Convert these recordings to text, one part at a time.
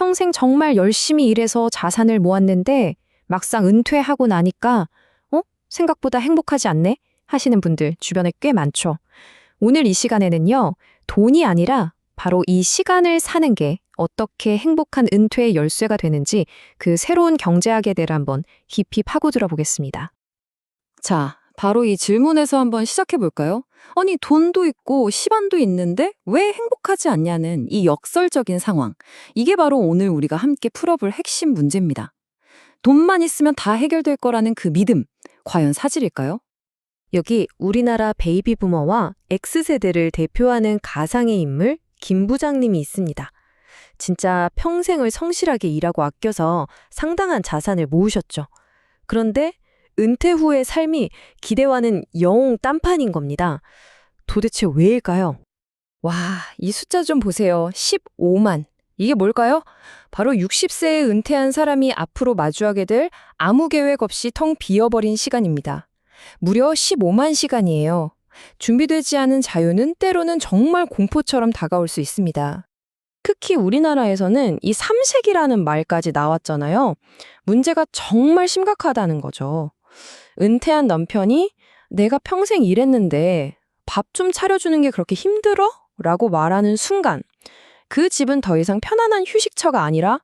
평생 정말 열심히 일해서 자산을 모았는데 막상 은퇴하고 나니까 생각보다 행복하지 않네? 하시는 분들 주변에 꽤 많죠. 오늘 이 시간에는요, 돈이 아니라 바로 이 시간을 사는 게 어떻게 행복한 은퇴의 열쇠가 되는지 그 새로운 경제학에 대해 한번 깊이 파고들어 보겠습니다. 자, 바로 이 질문에서 한번 시작해 볼까요? 아니, 돈도 있고 시간도 있는데 왜 행복하지 않냐는 이 역설적인 상황. 이게 바로 오늘 우리가 함께 풀어볼 핵심 문제입니다. 돈만 있으면 다 해결될 거라는 그 믿음, 과연 사실일까요? 여기 우리나라 베이비 부머와 X세대를 대표하는 가상의 인물 김 부장님이 있습니다. 진짜 평생을 성실하게 일하고 아껴서 상당한 자산을 모으셨죠. 그런데 은퇴 후의 삶이 기대와는 영 딴판인 겁니다. 도대체 왜일까요? 와, 이 숫자 좀 보세요. 15만. 이게 뭘까요? 바로 60세에 은퇴한 사람이 앞으로 마주하게 될 아무 계획 없이 텅 비어버린 시간입니다. 무려 15만 시간이에요. 준비되지 않은 자유는 때로는 정말 공포처럼 다가올 수 있습니다. 특히 우리나라에서는 이 삼색이라는 말까지 나왔잖아요. 문제가 정말 심각하다는 거죠. 은퇴한 남편이 내가 평생 일했는데 밥 좀 차려주는 게 그렇게 힘들어? 라고 말하는 순간 그 집은 더 이상 편안한 휴식처가 아니라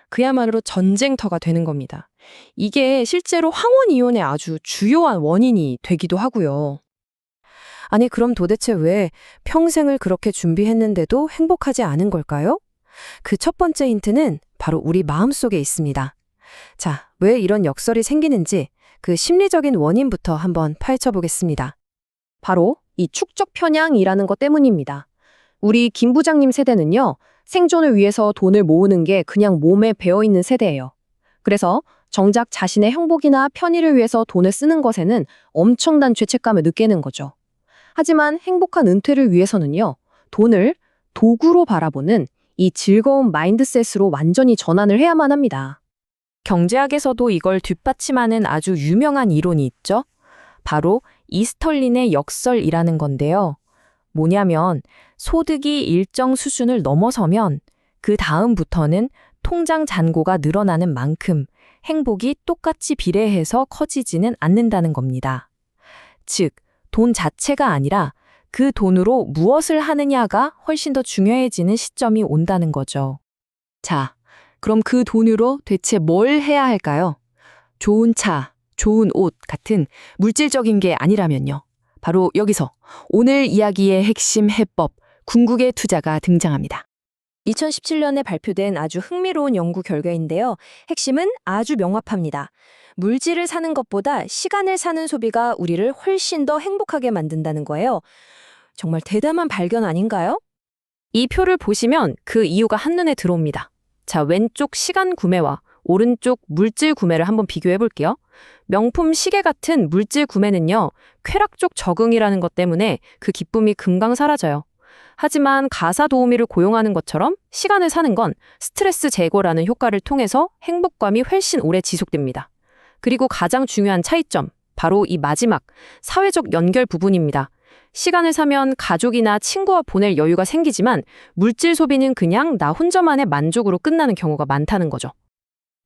그야말로 전쟁터가 되는 겁니다. 이게 실제로 황혼 이혼의 아주 주요한 원인이 되기도 하고요. 아니, 그럼 도대체 왜 평생을 그렇게 준비했는데도 행복하지 않은 걸까요? 그 첫 번째 힌트는 바로 우리 마음속에 있습니다. 자, 왜 이런 역설이 생기는지 그 심리적인 원인부터 한번 파헤쳐보겠습니다. 바로 이 축적 편향이라는 것 때문입니다. 우리 김 부장님 세대는요, 생존을 위해서 돈을 모으는 게 그냥 몸에 배어있는 세대예요. 그래서 정작 자신의 행복이나 편의를 위해서 돈을 쓰는 것에는 엄청난 죄책감을 느끼는 거죠. 하지만 행복한 은퇴를 위해서는요, 돈을 도구로 바라보는 이 즐거운 마인드셋으로 완전히 전환을 해야만 합니다. 경제학에서도 이걸 뒷받침하는 아주 유명한 이론이 있죠. 바로 이스털린의 역설이라는 건데요. 뭐냐면 소득이 일정 수준을 넘어서면 그 다음부터는 통장 잔고가 늘어나는 만큼 행복이 똑같이 비례해서 커지지는 않는다는 겁니다. 즉, 돈 자체가 아니라 그 돈으로 무엇을 하느냐가 훨씬 더 중요해지는 시점이 온다는 거죠. 자, 그럼 그 돈으로 대체 뭘 해야 할까요? 좋은 차, 좋은 옷 같은 물질적인 게 아니라면요. 바로 여기서 오늘 이야기의 핵심 해법, 궁극의 투자가 등장합니다. 2017년에 발표된 아주 흥미로운 연구 결과인데요. 핵심은 아주 명확합니다. 물질을 사는 것보다 시간을 사는 소비가 우리를 훨씬 더 행복하게 만든다는 거예요. 정말 대담한 발견 아닌가요? 이 표를 보시면 그 이유가 한눈에 들어옵니다. 자, 왼쪽 시간 구매와 오른쪽 물질 구매를 한번 비교해 볼게요. 명품 시계 같은 물질 구매는요, 쾌락적 적응이라는 것 때문에 그 기쁨이 금방 사라져요. 하지만 가사 도우미를 고용하는 것처럼 시간을 사는 건 스트레스 제거라는 효과를 통해서 행복감이 훨씬 오래 지속됩니다. 그리고 가장 중요한 차이점, 바로 이 마지막 사회적 연결 부분입니다. 시간을 사면 가족이나 친구와 보낼 여유가 생기지만 물질 소비는 그냥 나 혼자만의 만족으로 끝나는 경우가 많다는 거죠.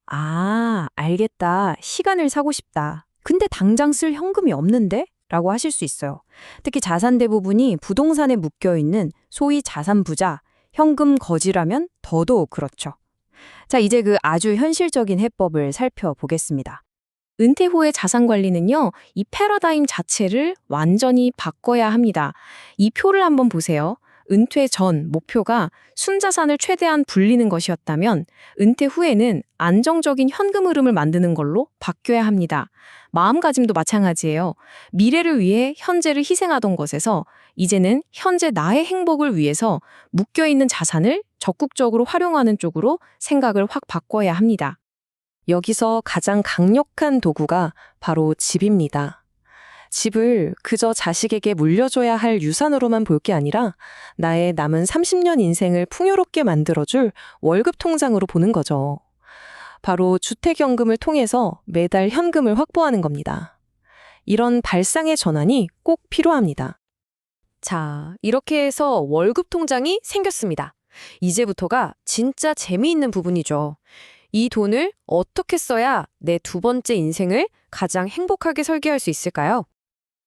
아, 알겠다. 시간을 사고 싶다. 근데 당장 쓸 현금이 없는데? 라고 하실 수 있어요. 특히 자산 대부분이 부동산에 묶여있는 소위 자산 부자, 현금 거지라면 더더욱 그렇죠. 자, 이제 그 아주 현실적인 해법을 살펴보겠습니다. 은퇴 후의 자산 관리는요, 이 패러다임 자체를 완전히 바꿔야 합니다. 이 표를 한번 보세요. 은퇴 전 목표가 순자산을 최대한 불리는 것이었다면 은퇴 후에는 안정적인 현금 흐름을 만드는 걸로 바뀌어야 합니다. 마음가짐도 마찬가지예요. 미래를 위해 현재를 희생하던 것에서 이제는 현재 나의 행복을 위해서 묶여있는 자산을 적극적으로 활용하는 쪽으로 생각을 확 바꿔야 합니다. 여기서 가장 강력한 도구가 바로 집입니다. 집을 그저 자식에게 물려줘야 할 유산으로만 볼 게 아니라 나의 남은 30년 인생을 풍요롭게 만들어줄 월급 통장으로 보는 거죠. 바로 주택연금을 통해서 매달 현금을 확보하는 겁니다. 이런 발상의 전환이 꼭 필요합니다. 자, 이렇게 해서 월급 통장이 생겼습니다. 이제부터가 진짜 재미있는 부분이죠. 이 돈을 어떻게 써야 내 두 번째 인생을 가장 행복하게 설계할 수 있을까요?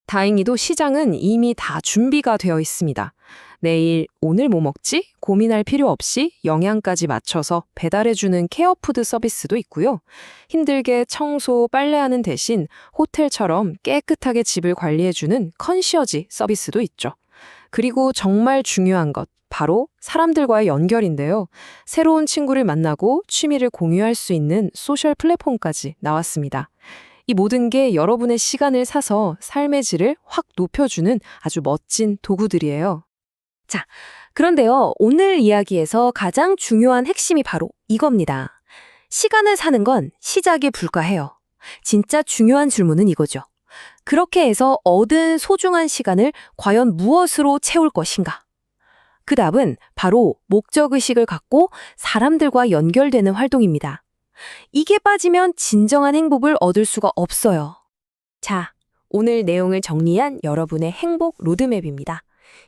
다행히도 시장은 이미 다 준비가 되어 있습니다. 내일, 오늘 뭐 먹지? 고민할 필요 없이 영양까지 맞춰서 배달해주는 케어푸드 서비스도 있고요. 힘들게 청소, 빨래하는 대신 호텔처럼 깨끗하게 집을 관리해주는 컨시어지 서비스도 있죠. 그리고 정말 중요한 것, 바로 사람들과의 연결인데요. 새로운 친구를 만나고 취미를 공유할 수 있는 소셜 플랫폼까지 나왔습니다. 이 모든 게 여러분의 시간을 사서 삶의 질을 확 높여주는 아주 멋진 도구들이에요. 자, 그런데요, 오늘 이야기에서 가장 중요한 핵심이 바로 이겁니다. 시간을 사는 건 시작에 불과해요. 진짜 중요한 질문은 이거죠. 그렇게 해서 얻은 소중한 시간을 과연 무엇으로 채울 것인가? 그 답은 바로 목적의식을 갖고 사람들과 연결되는 활동입니다. 이게 빠지면 진정한 행복을 얻을 수가 없어요. 자, 오늘 내용을 정리한 여러분의 행복 로드맵입니다.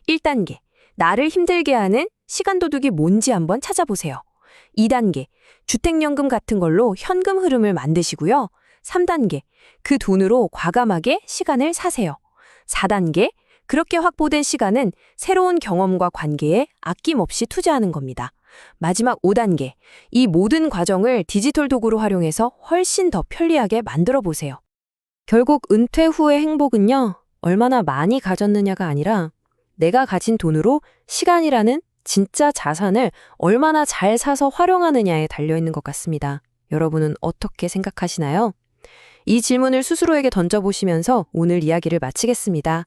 1단계, 나를 힘들게 하는 시간 도둑이 뭔지 한번 찾아보세요. 2단계, 주택연금 같은 걸로 현금 흐름을 만드시고요. 3단계, 그 돈으로 과감하게 시간을 사세요. 4단계, 그렇게 확보된 시간은 새로운 경험과 관계에 아낌없이 투자하는 겁니다. 마지막 5단계, 이 모든 과정을 디지털 도구로 활용해서 훨씬 더 편리하게 만들어 보세요. 결국 은퇴 후의 행복은요, 얼마나 많이 가졌느냐가 아니라 내가 가진 돈으로 시간이라는 진짜 자산을 얼마나 잘 사서 활용하느냐에 달려있는 것 같습니다. 여러분은 어떻게 생각하시나요? 이 질문을 스스로에게 던져보시면서 오늘 이야기를 마치겠습니다.